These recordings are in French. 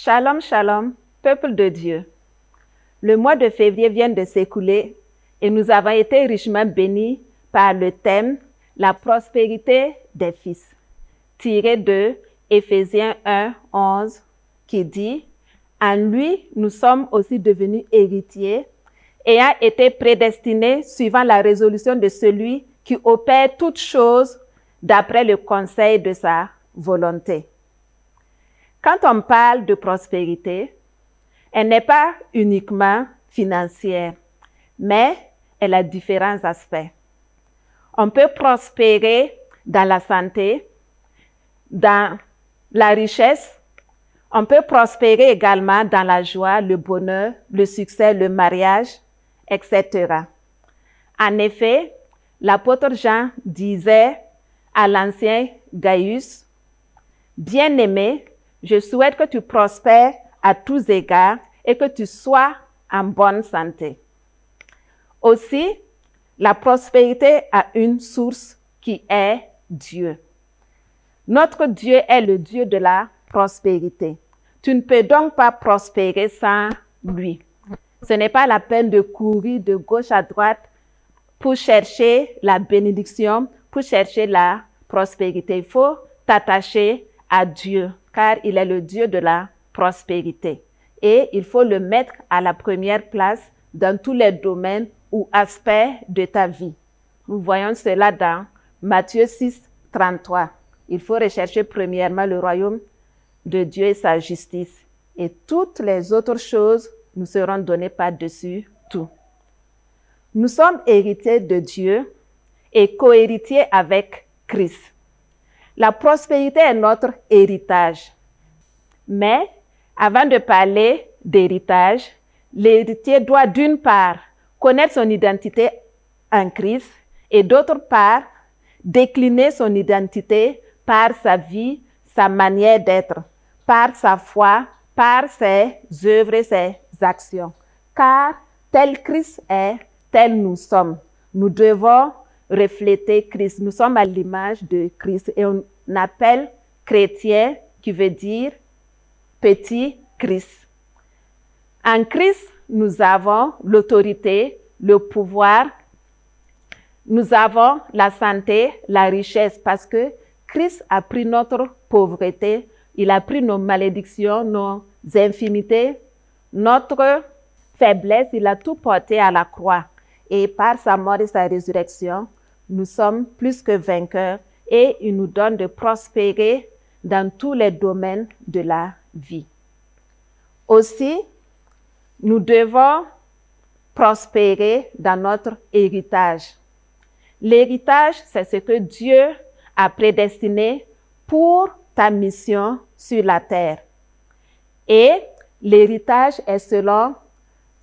Shalom, shalom, peuple de Dieu. Le mois de février vient de s'écouler et nous avons été richement bénis par le thème « La prospérité des fils » tiré de Éphésiens 1, 11 qui dit « En lui, nous sommes aussi devenus héritiers, ayant été prédestinés suivant la résolution de celui qui opère toutes choses d'après le conseil de sa volonté. » Quand on parle de prospérité, elle n'est pas uniquement financière, mais elle a différents aspects. On peut prospérer dans la santé, dans la richesse. On peut prospérer également dans la joie, le bonheur, le succès, le mariage, etc. En effet, l'apôtre Jean disait à l'ancien Gaius, « Bien-aimé, je souhaite que tu prospères à tous égards et que tu sois en bonne santé. » Aussi, la prospérité a une source qui est Dieu. Notre Dieu est le Dieu de la prospérité. Tu ne peux donc pas prospérer sans lui. Ce n'est pas la peine de courir de gauche à droite pour chercher la bénédiction, pour chercher la prospérité. Il faut t'attacher à Dieu, car il est le Dieu de la prospérité. Et il faut le mettre à la première place dans tous les domaines ou aspects de ta vie. Nous voyons cela dans Matthieu 6, 33. Il faut rechercher premièrement le royaume de Dieu et sa justice. Et toutes les autres choses nous seront données par-dessus tout. Nous sommes héritiers de Dieu et co-héritiers avec Christ. La prospérité est notre héritage. Mais avant de parler d'héritage, l'héritier doit d'une part connaître son identité en Christ et d'autre part décliner son identité par sa vie, sa manière d'être, par sa foi, par ses œuvres et ses actions. Car tel Christ est, tel nous sommes. Nous devons refléter Christ. Nous sommes à l'image de Christ et on appelle chrétien qui veut dire petit Christ. En Christ, nous avons l'autorité, le pouvoir, nous avons la santé, la richesse parce que Christ a pris notre pauvreté, il a pris nos malédictions, nos infimités, notre faiblesse, il a tout porté à la croix. Et par sa mort et sa résurrection, nous sommes plus que vainqueurs et il nous donne de prospérer dans tous les domaines de la vie. Aussi, nous devons prospérer dans notre héritage. L'héritage, c'est ce que Dieu a prédestiné pour ta mission sur la terre. Et l'héritage est selon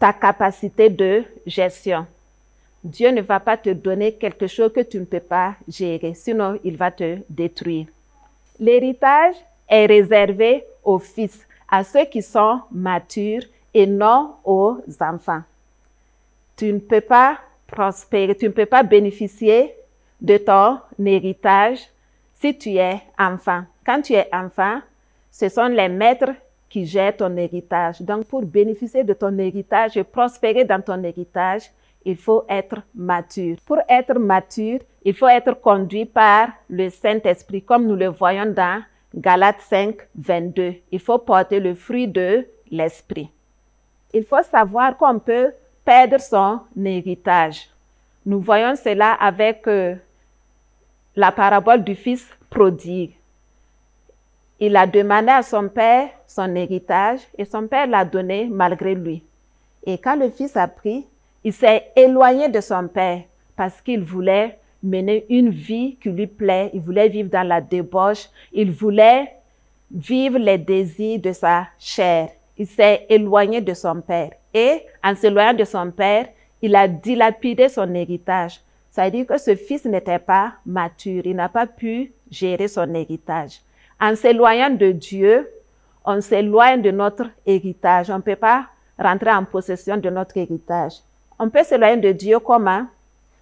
ta capacité de gestion. Dieu ne va pas te donner quelque chose que tu ne peux pas gérer, sinon il va te détruire. L'héritage est réservé aux fils, à ceux qui sont matures et non aux enfants. Tu ne peux pas prospérer, tu ne peux pas bénéficier de ton héritage si tu es enfant. Quand tu es enfant, ce sont les maîtres qui gèrent ton héritage. Donc, pour bénéficier de ton héritage et prospérer dans ton héritage, il faut être mature. Pour être mature, il faut être conduit par le Saint-Esprit, comme nous le voyons dans Galates 5, 22. Il faut porter le fruit de l'Esprit. Il faut savoir qu'on peut perdre son héritage. Nous voyons cela avec la parabole du fils prodigue. Il a demandé à son père son héritage et son père l'a donné malgré lui. Et quand le fils a pris, il s'est éloigné de son père parce qu'il voulait mener une vie qui lui plaît. Il voulait vivre dans la débauche. Il voulait vivre les désirs de sa chair. Il s'est éloigné de son père. Et en s'éloignant de son père, il a dilapidé son héritage. Ça veut dire que ce fils n'était pas mature. Il n'a pas pu gérer son héritage. En s'éloignant de Dieu, on s'éloigne de notre héritage. On ne peut pas rentrer en possession de notre héritage. On peut s'éloigner de Dieu comment?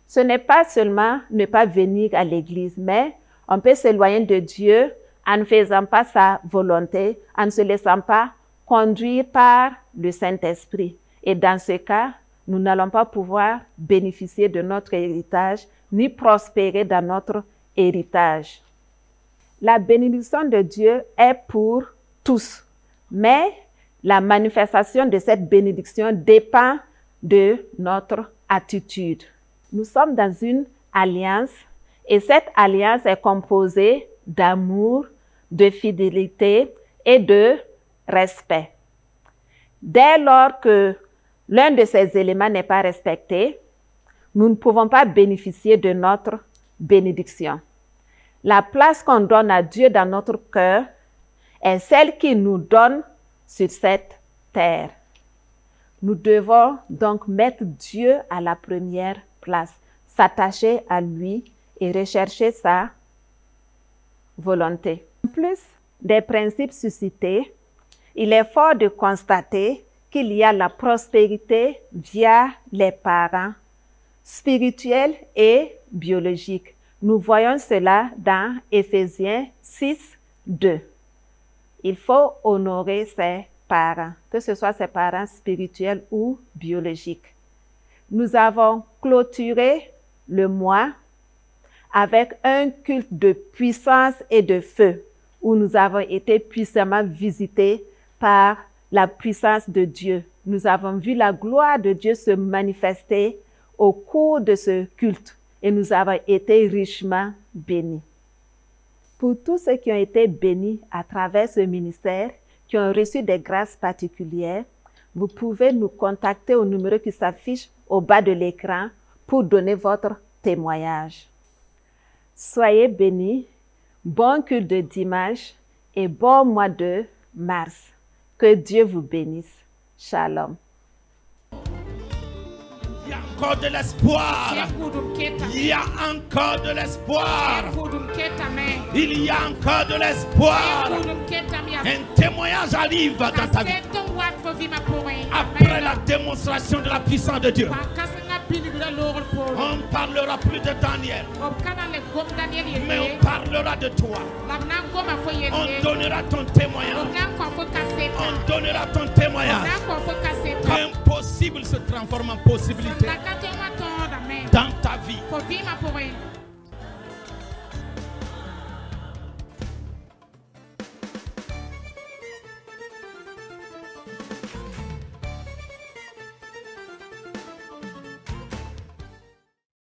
Ce n'est pas seulement ne pas venir à l'église, mais on peut s'éloigner de Dieu en ne faisant pas sa volonté, en ne se laissant pas conduire par le Saint-Esprit. Et dans ce cas, nous n'allons pas pouvoir bénéficier de notre héritage, ni prospérer dans notre héritage. La bénédiction de Dieu est pour tous, mais la manifestation de cette bénédiction dépend de notre attitude. Nous sommes dans une alliance et cette alliance est composée d'amour, de fidélité et de respect. Dès lors que l'un de ces éléments n'est pas respecté, nous ne pouvons pas bénéficier de notre bénédiction. La place qu'on donne à Dieu dans notre cœur est celle qu'il nous donne sur cette terre. Nous devons donc mettre Dieu à la première place, s'attacher à lui et rechercher sa volonté. En plus des principes suscités, il est fort de constater qu'il y a la prospérité via les parents spirituels et biologiques. Nous voyons cela dans Éphésiens 6, 2. Il faut honorer ses parents, que ce soit ses parents spirituels ou biologiques. Nous avons clôturé le mois avec un culte de puissance et de feu, où nous avons été puissamment visités par la puissance de Dieu. Nous avons vu la gloire de Dieu se manifester au cours de ce culte et nous avons été richement bénis. Pour tous ceux qui ont été bénis à travers ce ministère, qui ont reçu des grâces particulières, vous pouvez nous contacter au numéro qui s'affiche au bas de l'écran pour donner votre témoignage. Soyez bénis, bon culte de dimanche et bon mois de mars. Que Dieu vous bénisse. Shalom. Il y a encore de l'espoir. Il y a encore de l'espoir. Il y a encore de l'espoir. Un témoignage arrive dans ta vie. Après la démonstration de la puissance de Dieu, on ne parlera plus de Daniel, mais on parlera de toi. On donnera ton témoignage. On donnera ton témoignage. L'impossible se transforme en possibilité dans ta vie.